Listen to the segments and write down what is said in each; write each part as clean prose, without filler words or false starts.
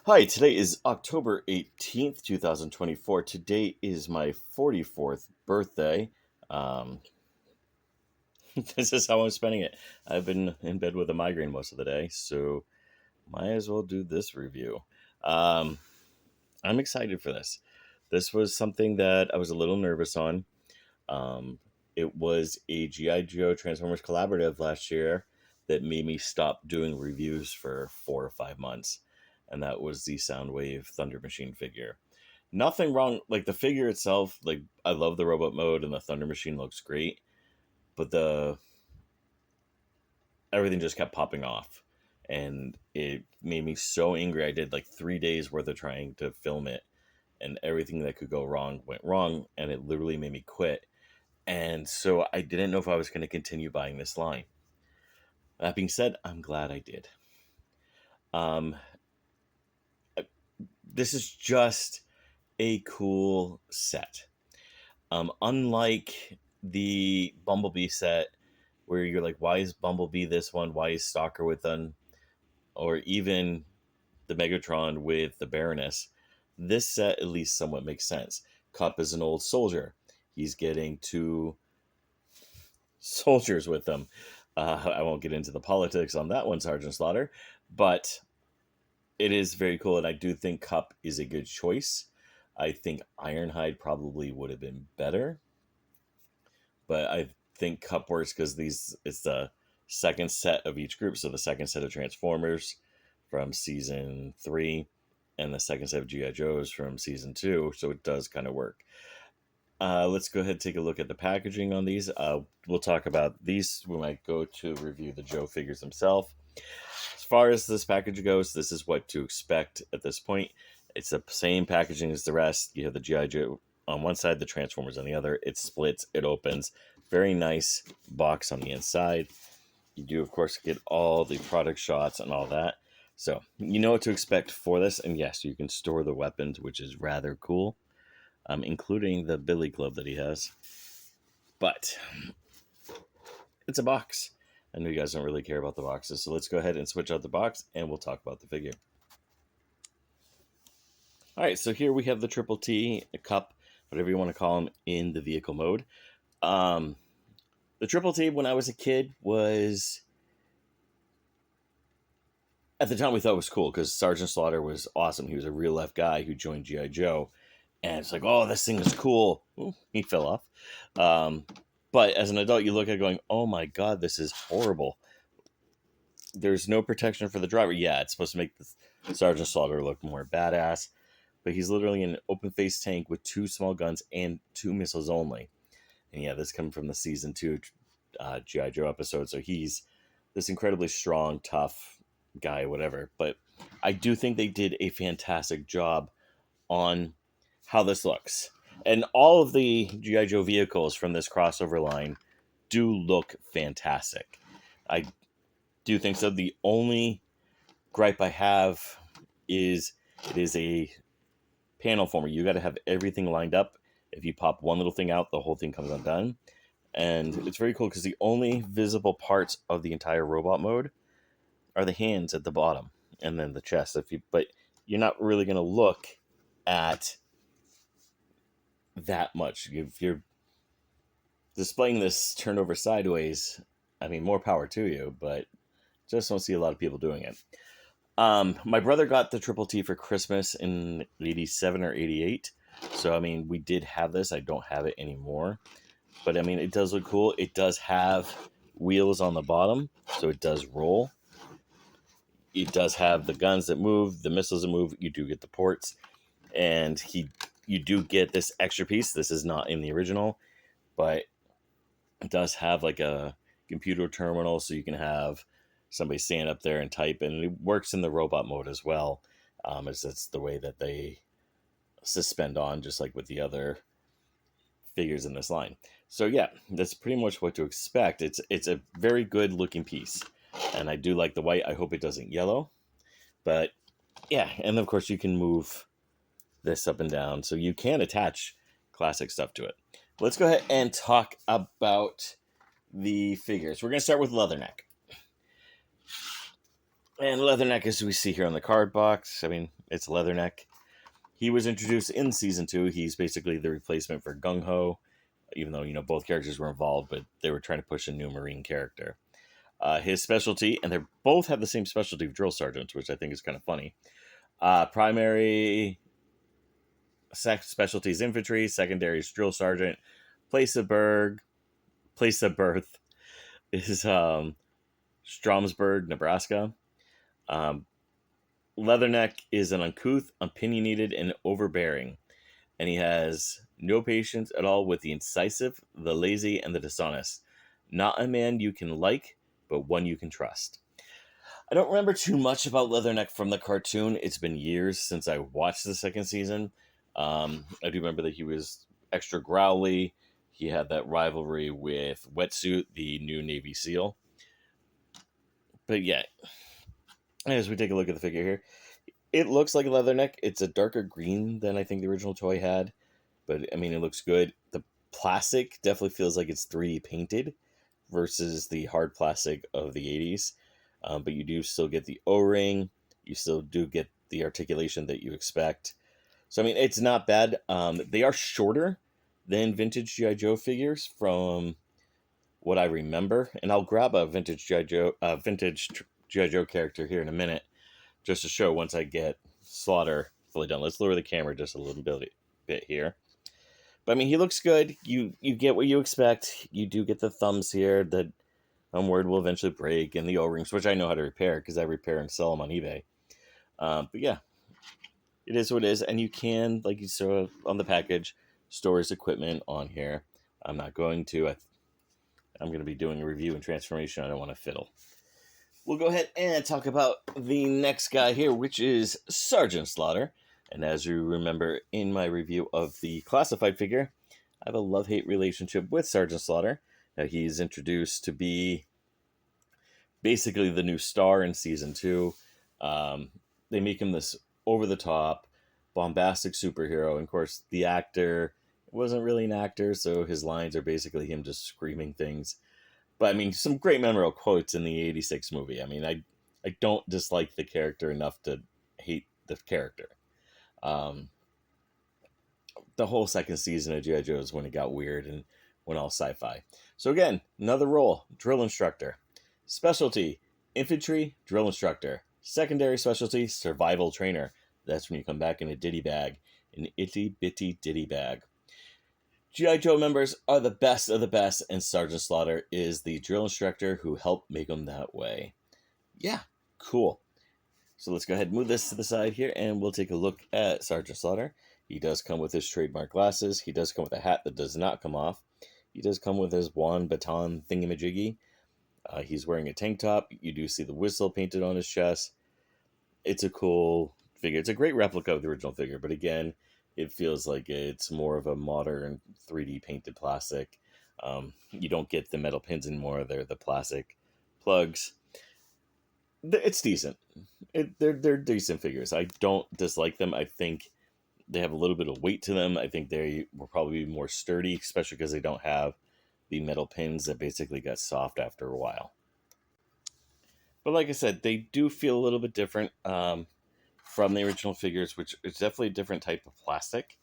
Hi, today is October 18th, 2024. Today is my 44th birthday. Um, this is how I'm spending it. I've been in bed with a migraine most of the day, so might as well do this review. Um, I'm excited for this. This was something that I was a little nervous on. Um, it was a G.I. Joe Transformers collaborative last year that made me stop doing reviews for 4 or 5 months. And that was the Soundwave Thunder Machine figure. Nothing wrong, like the figure itself, like I love the robot mode and the Thunder Machine looks great, but the everything just kept popping off. And it made me so angry. I did like 3 days worth of trying to film it, and everything that could go wrong went wrong, and it literally made me quit. And so I didn't know if I was going to continue buying this line. That being said, I'm glad I did. Um, this is just a cool set. Unlike the Bumblebee set, where you're like, why is Bumblebee this one? Why is Stalker with them? Or even the Megatron with the Baroness. This set at least somewhat makes sense. Cup is an old soldier. He's getting two soldiers with them. I won't get into the politics on that one, Sergeant Slaughter, but it is very cool, and I do think Cup is a good choice. I think Ironhide probably would have been better, but I think Cup works because it's the second set of each group, so the second set of Transformers from season 3 and the second set of G.I. Joes from season 2, so it does kind of work. Let's go ahead and take a look at the packaging on these. We'll talk about these. We might go to review the Joe figures themselves. As far as this package goes, this is what to expect at this point. It's the same packaging as the rest. You have the G.I. Joe on one side, the Transformers on the other. It splits, it opens. Very nice box on the inside. You do, of course, get all the product shots and all that. So you know what to expect for this. And yes, you can store the weapons, which is rather cool. Including the Billy Club that he has. But it's a box. I know you guys don't really care about the boxes, so let's go ahead and switch out the box and we'll talk about the figure. All right, so here we have the Triple T, a Cup, whatever you want to call them, in the vehicle mode. The Triple T, when I was a kid, was at the time we thought it was cool because Sergeant Slaughter was awesome. He was a real life guy who joined G.I. Joe. And it's like, oh, this thing is cool. Ooh, he fell off. But as an adult, you look at it going, oh my God, this is horrible. There's no protection for the driver. Yeah, it's supposed to make the Sergeant Slaughter look more badass. But he's literally in an open-faced tank with 2 small guns and 2 missiles only. And yeah, this comes from the season 2 G.I. Joe episode. So he's this incredibly strong, tough guy, whatever. But I do think they did a fantastic job on how this looks. And all of the G.I. Joe vehicles from this crossover line do look fantastic. I do think so. The only gripe I have is it is a panel former. You got to have everything lined up. If you pop one little thing out, the whole thing comes undone. And it's very cool because the only visible parts of the entire robot mode are the hands at the bottom and then the chest. But you're not really going to look at that much. If you're displaying this turned over sideways, I mean, more power to you, but just don't see a lot of people doing it. My brother got the Triple T for Christmas in 87 or 88. So, I mean, we did have this. I don't have it anymore. But, I mean, it does look cool. It does have wheels on the bottom, so it does roll. It does have the guns that move, the missiles that move. You do get the ports. And you do get this extra piece. This is not in the original, but it does have like a computer terminal, so you can have somebody stand up there and type, and it works in the robot mode as well. As that's the way that they suspend on, just like with the other figures in this line. So yeah, that's pretty much what to expect. It's a very good looking piece, and I do like the white. I hope it doesn't yellow, but yeah, and of course you can move this up and down, so you can attach classic stuff to it. Let's go ahead and talk about the figures. We're going to start with Leatherneck. And Leatherneck, as we see here on the card box, I mean, It's Leatherneck. He was introduced in season 2. He's basically the replacement for Gung Ho, even though, both characters were involved, but they were trying to push a new Marine character. His specialty, and they both have the same specialty of drill sergeants, which I think is kind of funny. Primary specialty is infantry, secondary is drill sergeant. Place of birth is Stromsburg, Nebraska. Leatherneck is an uncouth, opinionated, and overbearing, and he has no patience at all with the incisive, the lazy, and the dishonest. Not a man you can like, but one you can trust. I don't remember too much about Leatherneck from the cartoon. It's been years since I watched the second season. I do remember that he was extra growly. He had that rivalry with Wetsuit, the new Navy SEAL. But yeah, as we take a look at the figure here, it looks like a Leatherneck. It's a darker green than I think the original toy had. But, I mean, it looks good. The plastic definitely feels like it's 3D painted versus the hard plastic of the 80s. But you do still get the O-ring. You still do get the articulation that you expect. So, I mean, it's not bad. They are shorter than vintage G.I. Joe figures from what I remember. And I'll grab a vintage G.I. Joe character here in a minute just to show once I get Slaughter fully done. Let's lower the camera just a little bit here. But, I mean, he looks good. You get what you expect. You do get the thumbs here that I'm worried will eventually break, and the O-rings, which I know how to repair because I repair and sell them on eBay. But, yeah, it is what it is. And you can, like you saw on the package, store his equipment on here. I'm not going to. I'm going to be doing a review and transformation. I don't want to fiddle. We'll go ahead and talk about the next guy here, which is Sergeant Slaughter. And as you remember in my review of the classified figure, I have a love-hate relationship with Sergeant Slaughter. Now, he's introduced to be basically the new star in season 2. They make him this over-the-top, bombastic superhero. And of course, the actor wasn't really an actor, so his lines are basically him just screaming things. But, I mean, some great memorable quotes in the 86 movie. I mean, I don't dislike the character enough to hate the character. The whole second season of G.I. Joe is when it got weird and went all sci-fi. So again, another role, drill instructor. Specialty, infantry, drill instructor. Secondary specialty, survival trainer. That's when you come back in a ditty bag, an itty-bitty ditty bag. G.I. Joe members are the best of the best, and Sergeant Slaughter is the drill instructor who helped make them that way. Yeah, cool. So let's go ahead and move this to the side here, and we'll take a look at Sergeant Slaughter. He does come with his trademark glasses. He does come with a hat that does not come off. He does come with his wand baton thingamajiggy. He's wearing a tank top. You do see the whistle painted on his chest. It's a cool figure. It's a great replica of the original figure, but again, it feels like it's more of a modern 3D painted plastic. You don't get the metal pins anymore. They're the plastic plugs. It's decent. They're decent figures. I don't dislike them. I think they have a little bit of weight to them. I think they will probably be more sturdy, especially because they don't have the metal pins that basically got soft after a while. But like I said, they do feel a little bit different from the original figures, which is definitely a different type of plastic.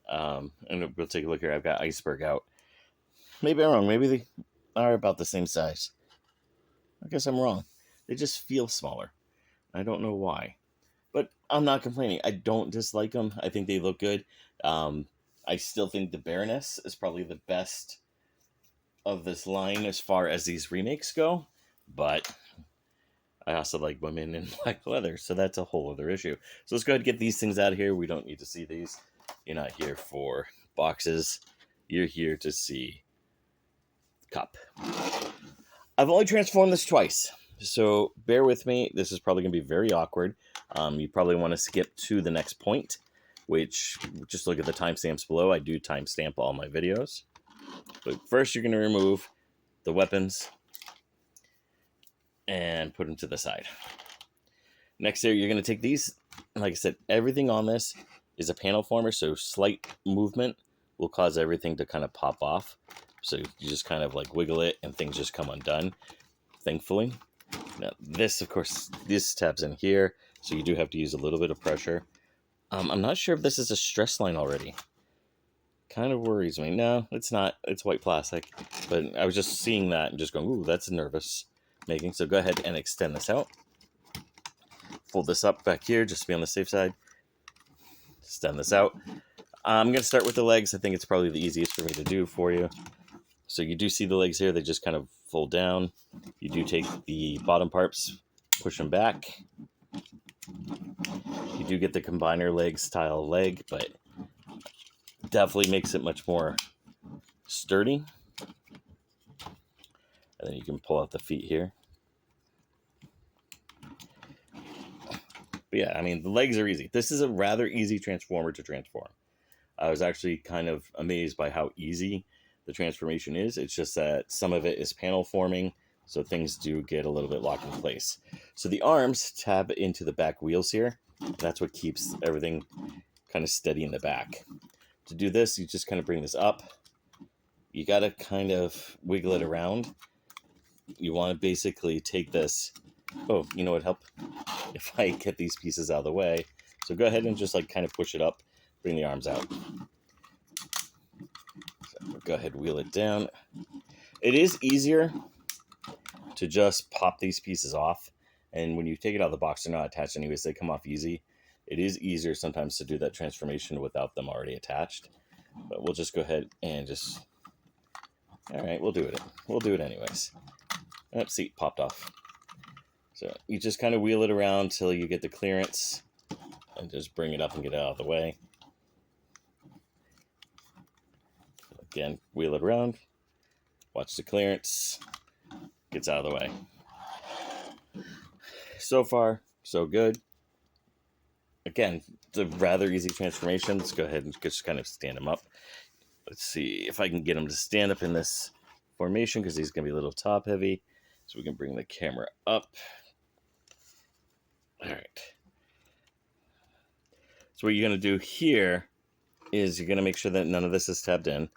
And we'll take a look here. I've got Iceberg out. Maybe I'm wrong. Maybe they are about the same size. I guess I'm wrong. They just feel smaller. I don't know why. But I'm not complaining. I don't dislike them. I think they look good. I still think the Baroness is probably the best of this line as far as these remakes go. But I also like women in black leather, so that's a whole other issue. So let's go ahead and get these things out of here. We don't need to see these. You're not here for boxes. You're here to see Cup. I've only transformed this twice, so bear with me. This is probably going to be very awkward. You probably want to skip to the next point, which, just look at the timestamps below. I do timestamp all my videos. But first, you're going to remove the weapons and put them to the side. Next here, you're going to take these. Like I said, everything on this is a panel former, so slight movement will cause everything to kind of pop off. So you just kind of like wiggle it and things just come undone, thankfully. Now this, of course, this tabs in here. So you do have to use a little bit of pressure. I'm not sure if this is a stress line already. Kind of worries me. No, it's not. It's white plastic. But I was just seeing that and just going, ooh, that's nervous making. So go ahead and extend this out. Fold this up back here just to be on the safe side. Extend this out. I'm going to start with the legs. I think it's probably the easiest for me to do for you. So you do see the legs here. They just kind of fold down. You do take the bottom parts, push them back. You do get the combiner leg style leg, but definitely makes it much more sturdy. And then you can pull out the feet here. But yeah, I mean, the legs are easy. This is a rather easy transformer to transform. I was actually kind of amazed by how easy the transformation is. It's just that some of it is panel forming, so things do get a little bit locked in place. So the arms tab into the back wheels here. That's what keeps everything kind of steady in the back. To do this, you just kind of bring this up. You got to kind of wiggle it around. You want to basically take this. Oh, you know what help? If I get these pieces out of the way. So go ahead and just like kind of push it up. Bring the arms out. So go ahead, wheel it down. It is easier to just pop these pieces off. And when you take it out of the box, they're not attached anyways. They come off easy. It is easier sometimes to do that transformation without them already attached. But we'll just go ahead and just... All right, we'll do it. We'll do it anyways. Oh, seat popped off. So you just kind of wheel it around till you get the clearance and just bring it up and get it out of the way. Again, wheel it around. Watch the clearance. Gets out of the way. So far, so good. Again, it's a rather easy transformation. Let's go ahead and just kind of stand him up. Let's see if I can get him to stand up in this formation because he's going to be a little top heavy. So we can bring the camera up. All right. So what you're going to do here is you're going to make sure that none of this is tabbed in.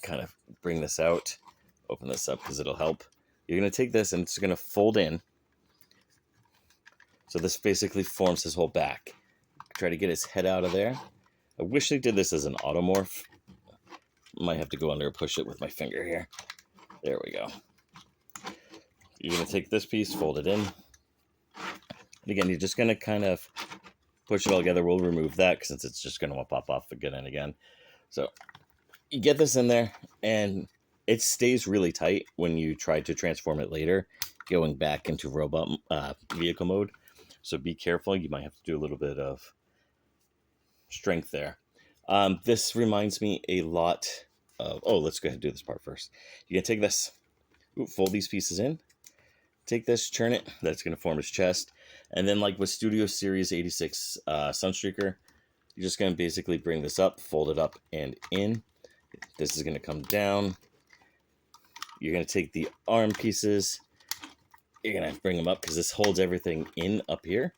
Kind of bring this out. Open this up because it'll help. You're going to take this and it's going to fold in. So this basically forms his whole back. Try to get his head out of there. I wish they did this as an automorph. Might have to go under and push it with my finger here. There we go. You're going to take this piece, fold it in. And again, you're just going to kind of push it all together. We'll remove that since it's just going to pop off again and again. So you get this in there, and it stays really tight when you try to transform it later, going back into robot vehicle mode. So be careful. You might have to do a little bit of strength there. This reminds me a lot of... Oh, let's go ahead and do this part first. You're going to take this, fold these pieces in. Take this, turn it. That's going to form his chest. And then like with Studio Series 86 Sunstreaker, you're just going to basically bring this up, fold it up and in. This is going to come down. You're going to take the arm pieces. You're going to bring them up because this holds everything in up here.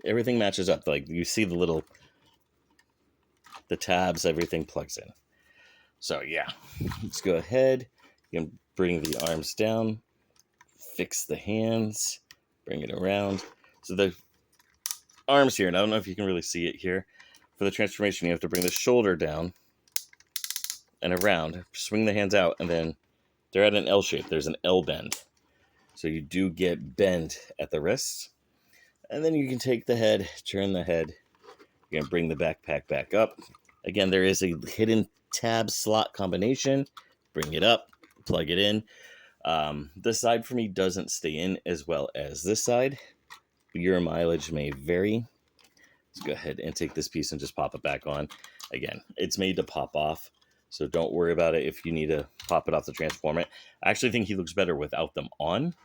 Everything matches up. Like you see the tabs, everything plugs in. So yeah, let's go ahead. You can bring the arms down. Fix the hands, bring it around. So the arms here, and I don't know if you can really see it here. For the transformation, you have to bring the shoulder down and around, swing the hands out, and then they're at an L shape. There's an L bend. So you do get bend at the wrists. And then you can take the head, turn the head. You're going to bring the backpack back up. Again, there is a hidden tab slot combination. Bring it up, plug it in. This side for me doesn't stay in as well as this side. Your mileage may vary. Let's go ahead and take this piece and just pop it back on. Again, it's made to pop off, so don't worry about it if you need to pop it off to transform it. I actually think he looks better without them on.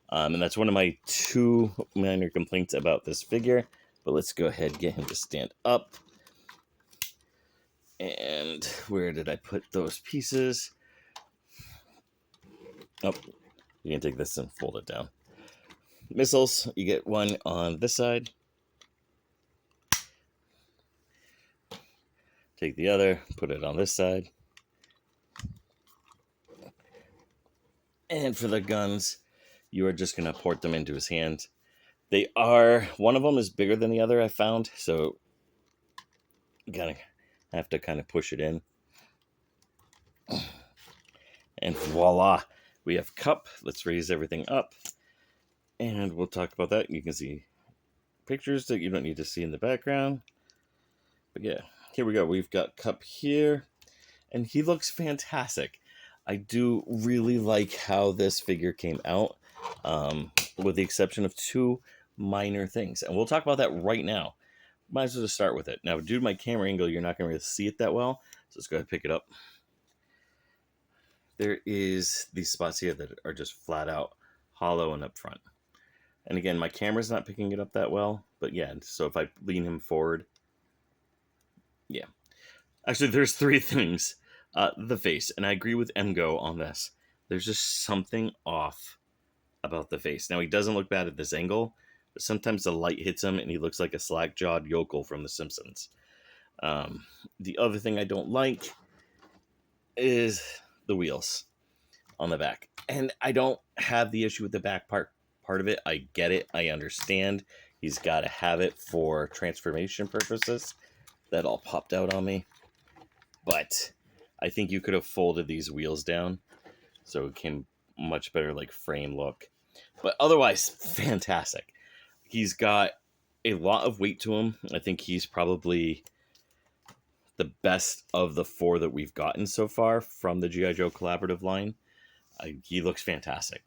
And that's one of my two minor complaints about this figure. But let's go ahead and get him to stand up. And where did I put those pieces? Oh, you can take this and fold it down. Missiles, you get one on this side. Take the other, put it on this side. And for the guns, you are just going to port them into his hand. They are, one of them is bigger than the other, I found, so gotta have to kind of push it in. And voila, we have cup. Let's raise everything up, and we'll talk about that. You can see pictures that you don't need to see in the background. But yeah, here we go. We've got cup here, and he looks fantastic. I do really like how this figure came out, with the exception of two minor things. And we'll talk about that right now. Might as well just start with it. Now, due to my camera angle, you're not going to really see it that well. So let's go ahead and pick it up. There is these spots here that are just flat out hollow and up front. And again, my camera's not picking it up that well. But yeah, so if I lean him forward, yeah. Actually, there's three things. The face, and I agree with Mgo on this. There's just something off about the face. Now, he doesn't look bad at this angle, but sometimes the light hits him and he looks like a slack-jawed yokel from The Simpsons. The other thing I don't like is the wheels on the back. And I don't have the issue with the back part of it. I get it. I understand. He's got to have it for transformation purposes. That all popped out on me. But I think you could have folded these wheels down so it can much better like frame look. But otherwise, fantastic. He's got a lot of weight to him. I think he's probably the best of the four that we've gotten so far from the G.I. Joe collaborative line. He looks fantastic.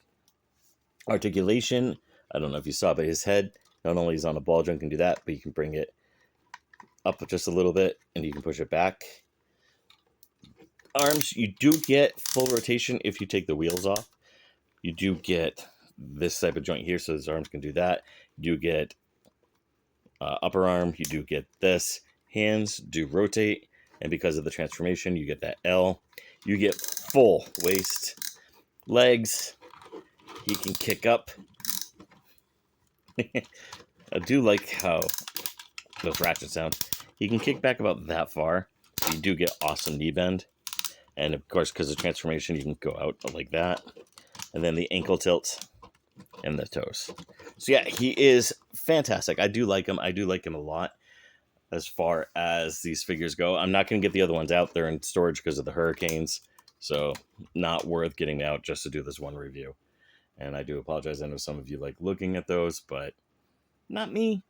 Articulation, I don't know if you saw, but his head, not only is on a ball joint, can do that, but you can bring it up just a little bit and you can push it back. Arms, you do get full rotation if you take the wheels off. You do get this type of joint here, so his arms can do that. You do get upper arm. You do get this. Hands do rotate, and because of the transformation, you get that L. You get full waist. Legs, he can kick up. I do like how those ratchets sound. He can kick back about that far. You do get awesome knee bend. And of course, because of transformation, you can go out like that. And then the ankle tilt and the toes. So yeah, he is fantastic. I do like him. I do like him a lot as far as these figures go. I'm not going to get the other ones out there in storage because of the hurricanes. So not worth getting out just to do this one review. And I do apologize. I know some of you like looking at those, but not me.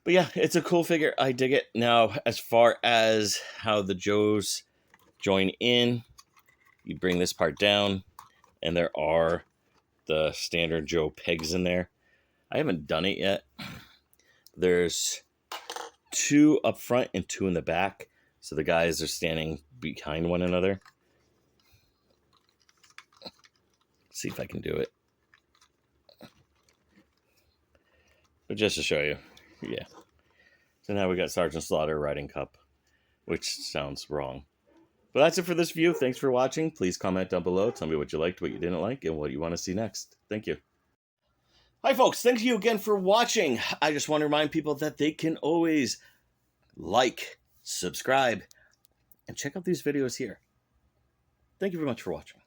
But yeah, it's a cool figure. I dig it. Now, as far as how the Joes join in, you bring this part down, and there are the standard Joe pegs in there. I haven't done it yet. There's two up front and two in the back, so the guys are standing behind one another. Let's see if I can do it. But just to show you, yeah. So now we got Sergeant Slaughter riding Cup, which sounds wrong. But that's it for this view. Thanks for watching. Please comment down below. Tell me what you liked, what you didn't like, and what you want to see next. Thank you. Hi, folks. Thank you again for watching. I just want to remind people that they can always like, subscribe, and check out these videos here. Thank you very much for watching.